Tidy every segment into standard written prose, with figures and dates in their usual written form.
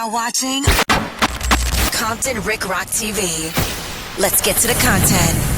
now watching Compton Rick Rock TV. Let's get to the content.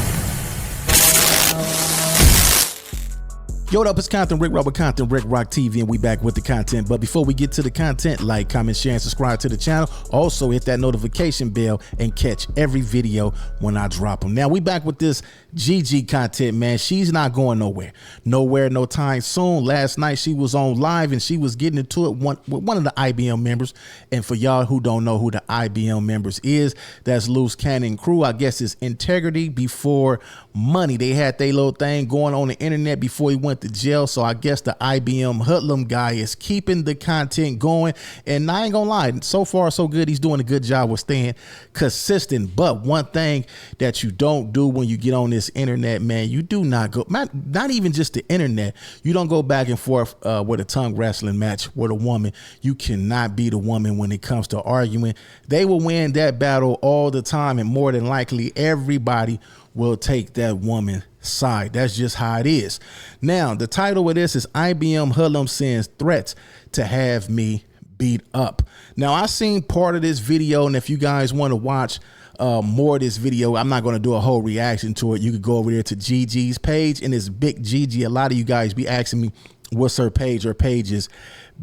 Yo, what up? It's Compton Rick Rock with Compton Rick Rock TV, and we back with the content. But before we get to the content, like, comment, share, and subscribe to the channel. Also, hit that notification bell and catch every video when I drop them. Now, we back with this GG content, man. She's not going nowhere. Nowhere, no time soon. Last night, she was on live, and she was getting into it with one of the IBM members. And for y'all who don't know who the IBM members is, that's Loose Cannon Crew. I guess it's integrity before money. They had their little thing going on the internet before he went to jail. So I guess the IBM hoodlum guy is keeping the content going, and I ain't gonna lie, so far so good. He's doing a good job with staying consistent. But one thing that you don't do when you get on this internet, man, you do not go, not even just the internet, you don't go back and forth with a tongue wrestling match with a woman. You cannot be the woman when it comes to arguing. They will win that battle all the time, and more than likely everybody will take that woman side. That's just how it is. Now, the title of this is IBM Hoodlum Sends Threats to Have Me Beat Up. Now, I seen part of this video, and if you guys want to watch more of this video, I'm not going to do a whole reaction to it. You could go over there to Gigi's page, and it's Big Gigi. A lot of you guys be asking me what's her page. Her page is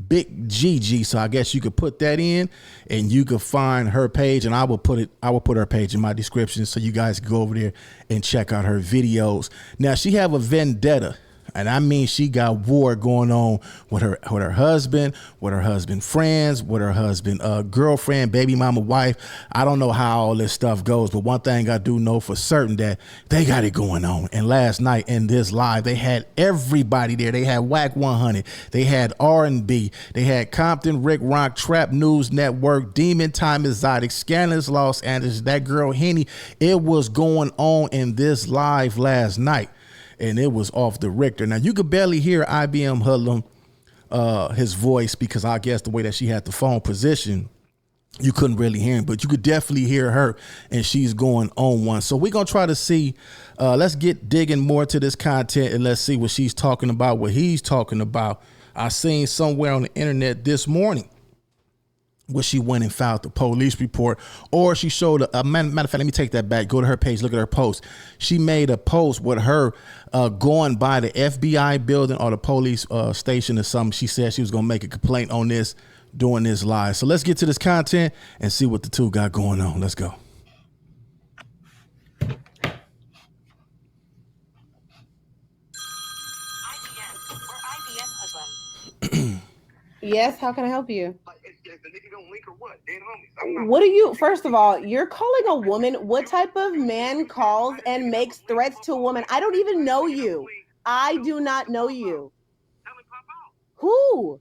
Big Gigi, so I guess you could put that in and you could find her page, and I will put her page in my description so you guys can go over there and check out her videos. Now, she have a vendetta, and I mean she got war going on with her husband, with her husband friends, with her husband girlfriend, baby mama, wife. I don't know how all this stuff goes, but one thing I do know for certain, that they got it going on. And last night in this live, they had everybody there. They had Whack 100, they had R&B, they had Compton Rick Rock, Trap News Network, Demon Time Exotic, Scandalous Los Angeles, that girl Henny. It was going on in this live last night, and it was off the Richter. Now, you could barely hear IBM Hoodlum, his voice, because I guess the way that she had the phone position, you couldn't really hear him, but you could definitely hear her, and she's going on one. So we're going to try to see, let's get digging more to this content, and let's see what she's talking about, what he's talking about. I seen somewhere on the internet this morning where she went and filed the police report, or she showed a matter of fact, let me take that back. Go to her page, look at her post. She made a post with her going by the FBI building or the police station or something. She said she was going to make a complaint on this during this live. So let's get to this content and see what the two got going on. Let's go. Yes, how can I help you? What are you, first of all, you're calling a woman, what type of man calls and makes threats to a woman? I don't even know you. I do not know you. Who?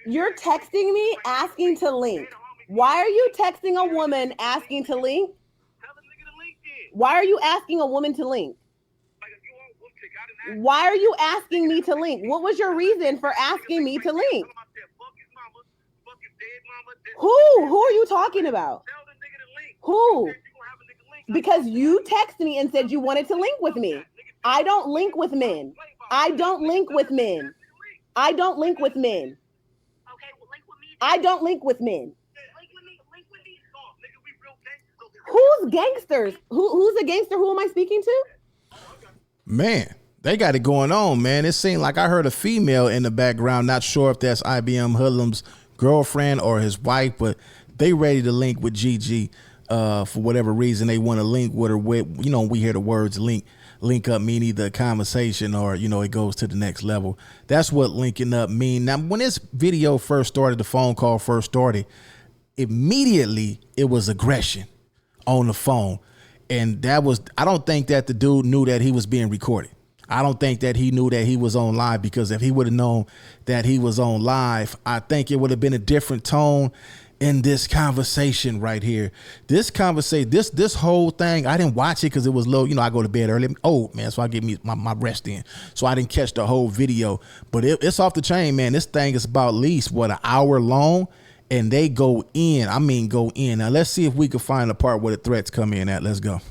You're texting me asking to link. Why are you texting a woman asking to link? Why are you asking a woman to link? Why are you asking me to link? What was your reason for asking me to link? Who are you talking about? Who? Because you texted me and said you wanted to link with me. I don't link with men. I don't link with men. I don't link with men. I don't link with men. Who's gangsters? Who's a gangster? Who am I speaking to? Man, they got it going on, man. It seemed like I heard a female in the background. Not sure if that's IBM Hoodlum's girlfriend or his wife, but they ready to link with Gigi for whatever reason they want to link with her with. You know, we hear the words link up mean either a conversation or, you know, it goes to the next level. That's what linking up mean. Now, when this video first started, the phone call first started, immediately it was aggression on the phone. And that was, I don't think that the dude knew that he was being recorded. I don't think that he knew that he was on live, because if he would have known that he was on live, I think it would have been a different tone in this conversation right here. This conversation, this whole thing, I didn't watch it because it was low. You know, I go to bed early. Oh, man, so I get me my rest in. So I didn't catch the whole video. But it's off the chain, man. This thing is about at least, what, an hour long? And they go in. I mean, go in. Now, let's see if we can find a part where the threats come in at. Let's go.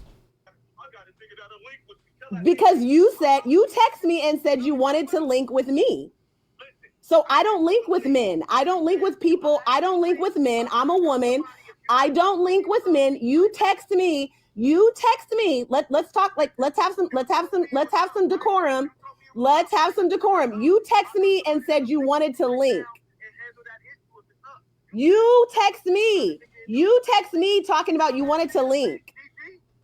Because you said, you text me and said you wanted to link with me. So I don't link with men. I don't link with people. I don't link with men. I'm a woman. I don't link with men. You text me. Let's talk. Like let's have some decorum. Let's have some decorum. You text me and said you wanted to link. You text me talking about you wanted to link.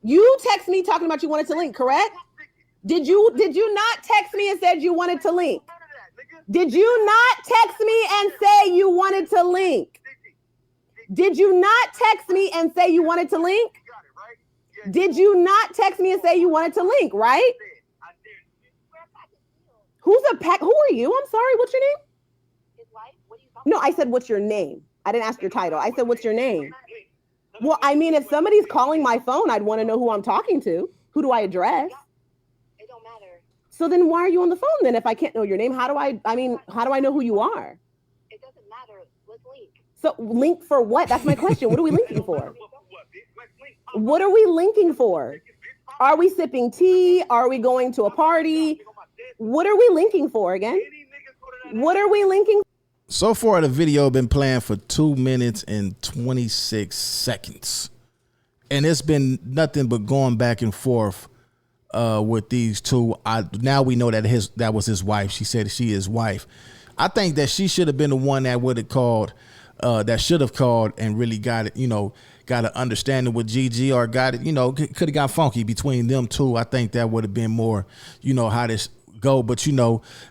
You text me talking about you wanted to link, correct? Did you not text me and said you wanted to link? Did you not text me and say you wanted to link? Did you not text me and say you wanted to link? Did you not text me and say you wanted to link, right? Who are you? I'm sorry, what's your name? No, I said, what's your name? I didn't ask your title. I said, what's your name? Well, I mean, if somebody's calling my phone, I'd want to know who I'm talking to. Who do I address? It don't matter. So then why are you on the phone then if I can't know your name? How do I know who you are? It doesn't matter. Let's link. So link for what? That's my question. What are we linking for? What are we linking for? Are we sipping tea? Are we going to a party? What are we linking for again? What are we linking? So far, the video been playing for 2 minutes and 26 seconds. And it's been nothing but going back and forth with these two. Now we know that was his wife. She said she is wife. I think that she should have been the one that would have called, that should have called and really got it, got an understanding with Gigi, or got it, could have got funky between them two. I think that would have been more, how this go. But,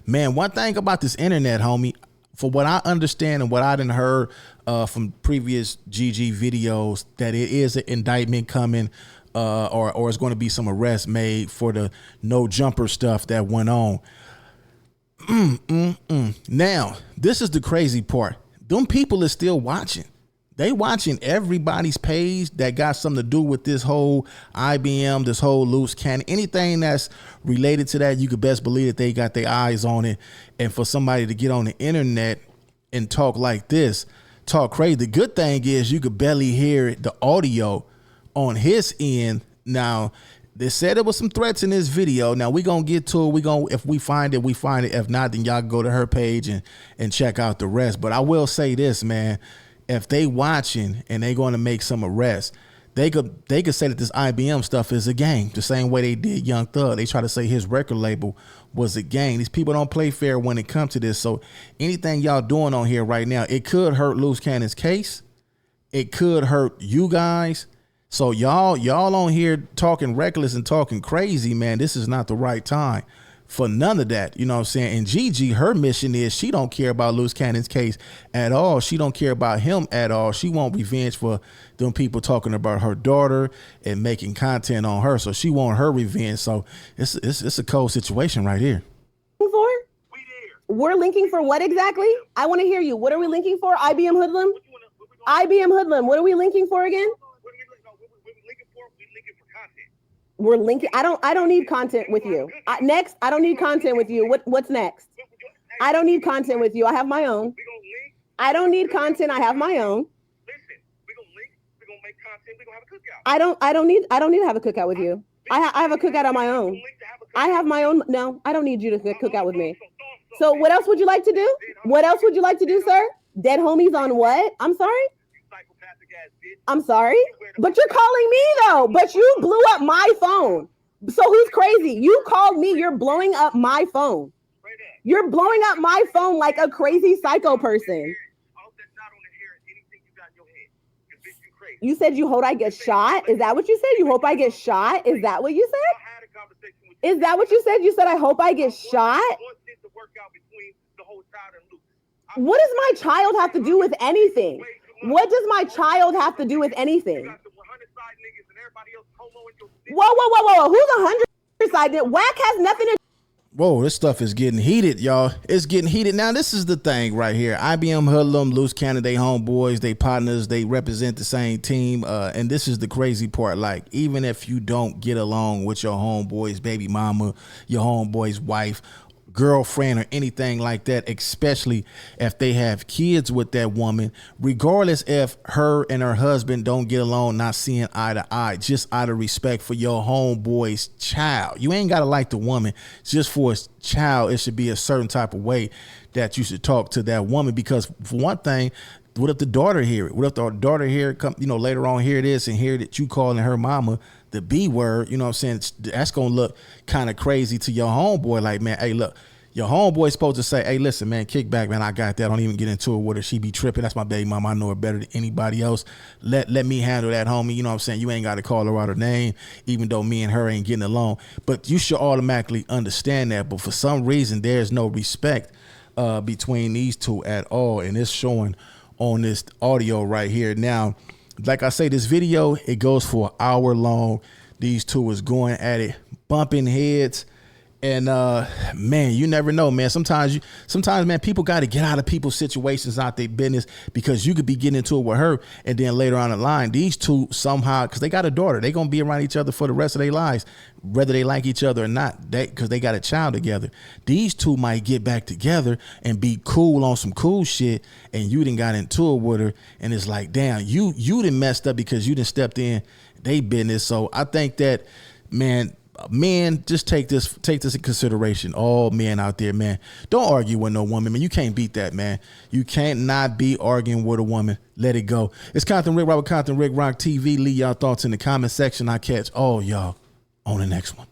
man, one thing about this internet, homie, for what I understand and what I done heard from previous Gigi videos, that it is an indictment coming, or it's going to be some arrest made for the no jumper stuff that went on. Now, this is the crazy part. Them people are still watching. They watching everybody's page that got something to do with this whole IBM, this whole LUCE Cannon. Anything that's related to that, you could best believe that they got their eyes on it. And for somebody to get on the internet and talk like this, talk crazy. The good thing is you could barely hear the audio on his end. Now, they said there was some threats in this video. Now, we're going to get to it. If we find it, we find it. If not, then y'all go to her page and check out the rest. But I will say this, man. If they watching and they going to make some arrests, they could say that this IBM stuff is a game, the same way they did Young Thug. They try to say his record label was a game. These people don't play fair when it comes to this. So anything y'all doing on here right now, it could hurt LUCE Cannon's case. It could hurt you guys. So y'all on here talking reckless and talking crazy, man. This is not the right time for none of that. You know what I'm saying? And Gigi, her mission is she don't care about LUCE Cannon's case at all. She don't care about him at all. She want revenge for them people talking about her daughter and making content on her. So she want her revenge. So it's a cold situation right here. We're linking for what exactly? I want to hear you. What are we linking for? IBM Hoodlum? IBM Hoodlum. What are we linking for again? We're linking. I don't need content with you. Next, I don't need content with you. What's next? I don't need content with you. I have my own. I don't need content. I have my own. I don't need to have a cookout with you. I have a cookout on my own. I have my own. No, I don't need you to cook out with me. So what else would you like to do? What else would you like to do, sir? Dead homies on what? I'm sorry. I'm sorry, but you're calling me though. But you blew up my phone. So who's crazy? You called me. You're blowing up my phone. You're blowing up my phone like a crazy psycho person. You said you hope I get shot. Is that what you said? You hope I get shot? Is that what you said? Is that what you said? You said I hope I get shot. What does my child have to do with anything? What does my child have to do with anything? Whoa. Who's 100 side? Whack has nothing to. Whoa, this stuff is getting heated, y'all. It's getting heated. Now, this is the thing right here. IBM Hoodlum, LUCE Cannon, they homeboys, they partners, they represent the same team. And this is the crazy part. Like, even if you don't get along with your homeboy's baby mama, your homeboy's wife, girlfriend or anything like that, especially if they have kids with that woman, regardless if her and her husband don't get along, not seeing eye to eye, just out of respect for your homeboy's child. You ain't got to like the woman, just for his child. It should be a certain type of way that you should talk to that woman, because for one thing, what if the daughter hear it? What if the daughter hear come, later on hear this and hear that you calling her mama the B word? You know what I'm saying? That's going to look kind of crazy to your homeboy. Like, man, hey, look, your homeboy's supposed to say, hey, listen, man, kick back, man. I got that. Don't even get into it with her. She be tripping. That's my baby mama. I know her better than anybody else. Let me handle that, homie. You know what I'm saying? You ain't got to call her out her name, even though me and her ain't getting along. But you should automatically understand that. But for some reason, there's no respect between these two at all. And it's showing on this audio right here. Now, like I say, this video, it goes for an hour long. These two is going at it, bumping heads. And man, you never know, man. Sometimes, man, people got to get out of people's situations, out their business, because you could be getting into it with her, and then later on the line, these two somehow, because they got a daughter, they gonna be around each other for the rest of their lives, whether they like each other or not. Because they got a child together. These two might get back together and be cool on some cool shit, and you done got into it with her, and it's like, damn, you done messed up because you done stepped in they business. So I think that, man. Men, just take this in consideration. All men out there, man, don't argue with no woman, man. You can't beat that, man. You can't not be arguing with a woman. Let it go. It's Compton Rick Robert, Compton Rick Rock TV. Leave y'all thoughts in the comment section. I catch all y'all on the next one.